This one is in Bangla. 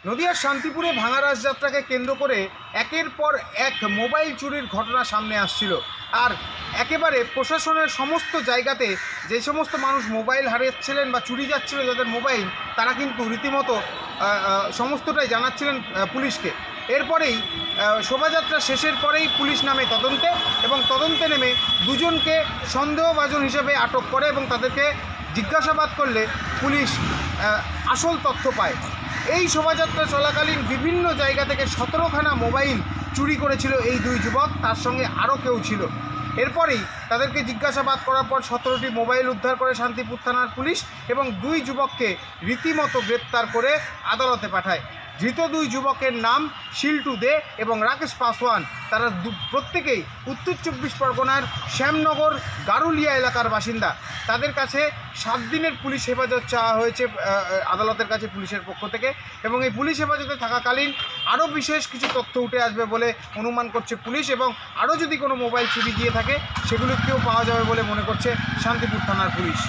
নদিয়ার শান্তিপুরে ভাঙা রাসযাত্রাকে কেন্দ্র করে একের পর এক মোবাইল চুরির ঘটনা সামনে আসছিল। আর একেবারে প্রশাসনের সমস্ত জায়গাতে যে সমস্ত মানুষ মোবাইল হারিয়েছিলেন বা চুরি যাচ্ছিল যাদের মোবাইল, তারা কিন্তু রীতিমতো সমস্তটাই জানাচ্ছিলেন পুলিশকে। এরপরেই শোভাযাত্রা শেষের পরেই পুলিশ নামে তদন্তে এবং তদন্তে নেমে দুজনকে সন্দেহভাজন হিসেবে আটক করে এবং তাদেরকে জিজ্ঞাসাবাদ করলে পুলিশ আসল তথ্য পায়। এই শোভাযাত্রা চলাকালীন বিভিন্ন জায়গা থেকে 17খানা মোবাইল চুরি করেছিল এই দুই যুবক, তার সঙ্গে আরও কেউ ছিল। এরপরেই তাদেরকে জিজ্ঞাসাবাদ করার পর 17টি মোবাইল উদ্ধার করে শান্তিপুর থানার পুলিশ এবং দুই যুবককে রীতিমতো গ্রেপ্তার করে আদালতে পাঠায়। ধৃত দুই যুবকের নাম শিল্টু দে এবং রাকেশ পাসওয়ান। তারা প্রত্যেকেই উত্তর 24 পরগনার শ্যামনগর গারুলিয়া এলাকার বাসিন্দা। তাদের কাছে 7 দিনের পুলিশ হেফাজত চাওয়া হয়েছে আদালতের কাছে পুলিশের পক্ষ থেকে, এবং এই পুলিশ হেফাজতে থাকাকালীন আরও বিশেষ কিছু তথ্য উঠে আসবে বলে অনুমান করছে পুলিশ, এবং আরও যদি কোনো মোবাইল চুরি গিয়ে থাকে সেগুলিকেও পাওয়া যাবে বলে মনে করছে শান্তিপুর থানার পুলিশ।